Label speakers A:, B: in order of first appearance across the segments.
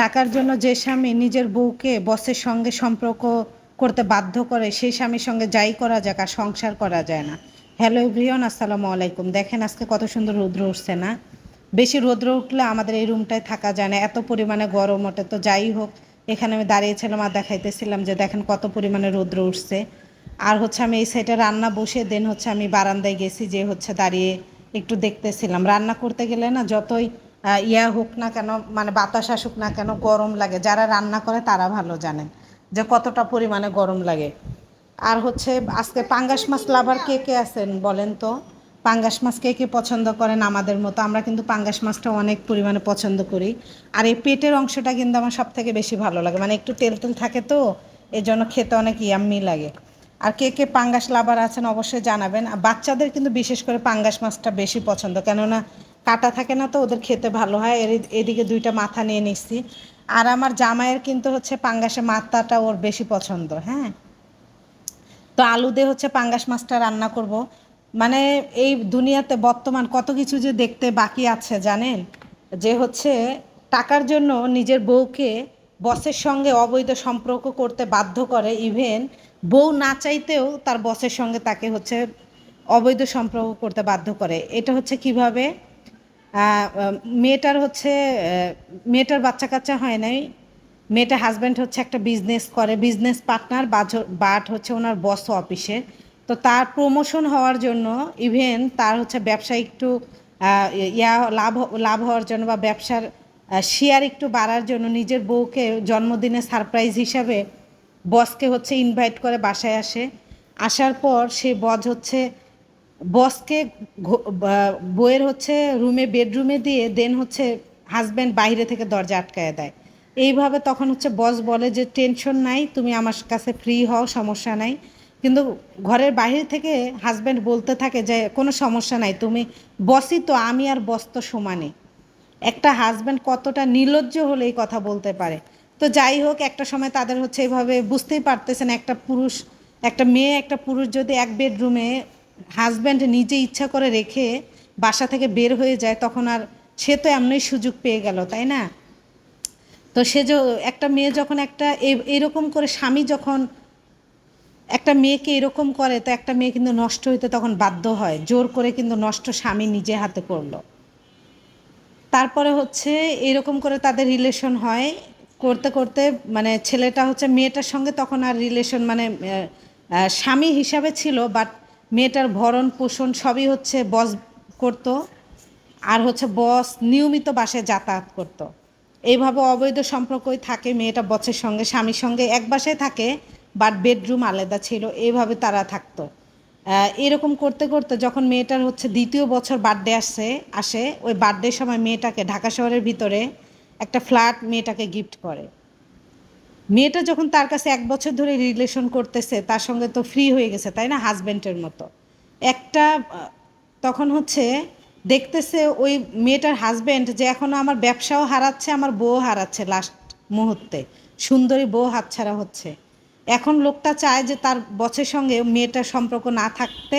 A: টাকার জন্য যে স্বামী নিজের বউকে বসের সঙ্গে সম্পর্ক করতে বাধ্য করে, সেই স্বামীর সঙ্গে যাই করা যাক আর সংসার করা যায় না। হ্যালো এভরিওয়ান, আসসালামু আলাইকুম। দেখেন আজকে কত সুন্দর রৌদ্র উঠছে না? বেশি রৌদ্র উঠলে আমাদের এই রুমটায় থাকা যায় না, এত পরিমাণে গরম ওঠে। তো যাই হোক, এখানে আমি দাঁড়িয়েছিলাম আর দেখাইতেছিলাম যে দেখেন কত পরিমাণে রৌদ্র উঠছে। আর হচ্ছে আমি এই সাইডে রান্না বসে দেন হচ্ছে আমি বারান্দায় গেছি, যে হচ্ছে দাঁড়িয়ে একটু দেখতেছিলাম। রান্না করতে গেলে না যতই ইয়া হোক না কেন, মানে বাতাস আসুক না কেন, গরম লাগে। যারা রান্না করে তারা ভালো জানেন যে কতটা পরিমাণে গরম লাগে। আর হচ্ছে আজকে পাঙ্গাস মাছ লাভার কে কে আছেন বলেন তো? পাঙ্গাস মাছ কে কে পছন্দ করেন আমাদের মতো? আমরা কিন্তু পাঙ্গাস মাছটা অনেক পরিমাণে পছন্দ করি। আর এই পেটের অংশটা কিন্তু আমার সব থেকে বেশি ভালো লাগে, মানে একটু তেল তেল থাকে তো, এই জন্য খেতে অনেক ইয়াম্মি লাগে। আর কে কে পাঙ্গাস লাভার আছেন অবশ্যই জানাবেন। আর বাচ্চাদের কিন্তু বিশেষ করে পাঙ্গাস মাছটা বেশি পছন্দ, কেননা কাটা থাকে না, তো ওদের খেতে ভালো হয়। এদিকে দুইটা মাথা নিয়ে নিচ্ছি। আর আমার জামাইয়ের কিন্তু হচ্ছে পাঙ্গাসের মাথাটা ওর বেশি পছন্দ। হ্যাঁ, তো আলু দিয়ে হচ্ছে পাঙ্গাস মাছটা রান্না করব। মানে এই দুনিয়াতে বর্তমান কত কিছু যে দেখতে বাকি আছে জানেন, যে হচ্ছে টাকার জন্য নিজের বউকে বসের সঙ্গে অবৈধ সম্পর্ক করতে বাধ্য করে। ইভেন বউ না চাইতেও তার বসের সঙ্গে তাকে হচ্ছে অবৈধ সম্পর্ক করতে বাধ্য করে। এটা হচ্ছে কিভাবে? মেয়েটার হচ্ছে মেয়েটার বাচ্চা কাচ্চা হয় নাই। মেয়েটা হাজব্যান্ড হচ্ছে একটা বিজনেস করে, বিজনেস পার্টনার, বাট হচ্ছে ওনার বস অফিসে। তো তার প্রমোশন হওয়ার জন্য, ইভেন তার হচ্ছে ব্যবসায় একটু ইয়া লাভ লাভ হওয়ার জন্য বা ব্যবসার শেয়ার একটু বাড়ার জন্য নিজের বউকে জন্মদিনে সারপ্রাইজ হিসাবে বসকে হচ্ছে ইনভাইট করে বাসায় আসে। আসার পর সে বস হচ্ছে বসকে বইয়ের হচ্ছে বেডরুমে দিয়ে দেন হচ্ছে হাজব্যান্ড বাইরে থেকে দরজা আটকায় দেয়। এইভাবে তখন হচ্ছে বস বলে যে টেনশন নাই, তুমি আমার কাছে ফ্রি হও, সমস্যা নাই। কিন্তু ঘরের বাইরে থেকে হাজব্যান্ড বলতে থাকে যে কোনো সমস্যা নাই, তুমি বসই তো, আমি আর বস তো সমানে। একটা হাজব্যান্ড কতটা নির্লজ্জ হলে এই কথা বলতে পারে? তো যাই হোক, একটা সময় তাদের হচ্ছে এইভাবে বুঝতেই পারতেছেন, একটা মেয়ে একটা পুরুষ যদি এক বেডরুমে হাজব্যান্ড নিজে ইচ্ছা করে রেখে বাসা থেকে বের হয়ে যায়, তখন আর সে তো এমনই সুযোগ পেয়ে গেল, তাই না? তো সে যে একটা মেয়ে যখন একটা এরকম করে স্বামী যখন একটা মেয়েকে এরকম করে, তো একটা মেয়ে কিন্তু নষ্ট হইতে তখন বাধ্য হয়, জোর করে কিন্তু নষ্ট স্বামী নিজে হাতে করলো। তারপরে হচ্ছে এরকম করে তাদের রিলেশন হয়। করতে করতে মানে ছেলেটা হচ্ছে মেয়েটার সঙ্গে তখন আর রিলেশন মানে স্বামী হিসাবে ছিল, বাট মেয়েটার ভরণ পোষণ সবই হচ্ছে বস করতো। আর হচ্ছে বস নিয়মিত বাসায় যাতায়াত করতো। এইভাবে অবৈধ সম্পর্কই থাকে, মেয়েটা বসের সঙ্গে স্বামীর সঙ্গে এক বাসায় থাকে, বাট বেডরুম আলাদা ছিল। এইভাবে তারা থাকতো। এরকম করতে করতে যখন মেয়েটার হচ্ছে দ্বিতীয় বছর বার্থডে আসে, ওই বার্থডের সময় মেয়েটাকে ঢাকা শহরের ভিতরে একটা ফ্ল্যাট মেয়েটাকে গিফট করে। মেয়েটা যখন তার কাছে এক বছর ধরে রিলেশন করতেছে, তার সঙ্গে তো ফ্রি হয়ে গেছে, তাই না, হাজব্যান্ডের মতো একটা তখন হচ্ছে দেখতেছে ওই মেয়েটার হাজব্যান্ড যে এখনও আমার ব্যবসাও হারাচ্ছে, আমার বউ হারাচ্ছে লাস্ট মুহূর্তে, সুন্দরী বউ হাতছাড়া হচ্ছে। এখন লোকটা চায় যে তার বসের সঙ্গে মেয়েটার সম্পর্ক না থাকতে,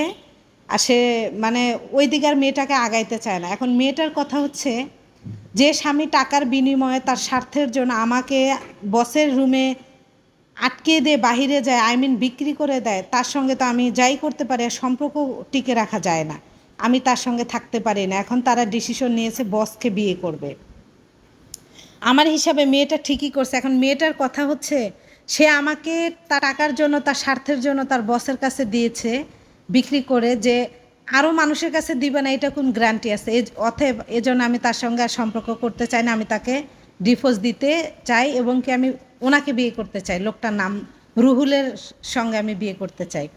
A: আর সে মানে ওই দিকে আর মেয়েটাকে আগাইতে চায় না। এখন মেয়েটার কথা হচ্ছে, যে স্বামী টাকার বিনিময়ে তার স্বার্থের জন্য আমাকে বসের রুমে আটকে দিয়ে বাহিরে যায়, আই মিন বিক্রি করে দেয়, তার সঙ্গে তো আমি যাই করতে পারি, আর সম্পর্ক টিকে রাখা যায় না, আমি তার সঙ্গে থাকতে পারি না। এখন তারা ডিসিশন নিয়েছে বসকে বিয়ে করবে। আমার হিসাবে মেয়েটা ঠিকই করছে। এখন মেয়েটার কথা হচ্ছে, সে আমাকে তার টাকার জন্য, তার স্বার্থের জন্য তার বসের কাছে দিয়েছে বিক্রি করে, যে আরও মানুষের কাছে দিবে না এটা কোন গ্যারান্টি আছে? অতএব এজন্য আমি তার সঙ্গে আর সম্পর্ক করতে চাই না, আমি তাকে ডিভোর্স দিতে চাই, এবং কি আমি ওনাকে বিয়ে করতে চাই, লোকটার নাম রুহুলের সঙ্গে আমি বিয়ে করতে চাই।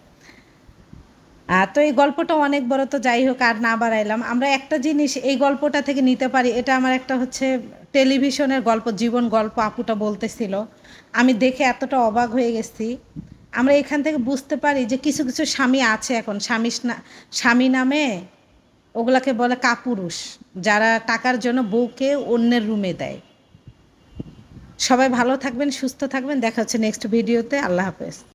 A: তো এই গল্পটা অনেক বড়, তো যাই হোক আর না বাড়াইলাম। আমরা একটা জিনিস এই গল্পটা থেকে নিতে পারি, এটা আমার একটা হচ্ছে টেলিভিশনের গল্প, জীবন গল্প আপুটা বলতেছিল, আমি দেখে এতটা অবাক হয়ে গেছি। আমরা এখান থেকে বুঝতে পারি যে কিছু কিছু স্বামী আছে, এখন স্বামী নামে ওগুলাকে বলে কাপুরুষ, যারা টাকার জন্য বউকে অন্যের রুমে দেয়। সবাই ভালো থাকবেন, সুস্থ থাকবেন, দেখা হচ্ছে নেক্সট ভিডিওতে। আল্লাহ হাফেজ।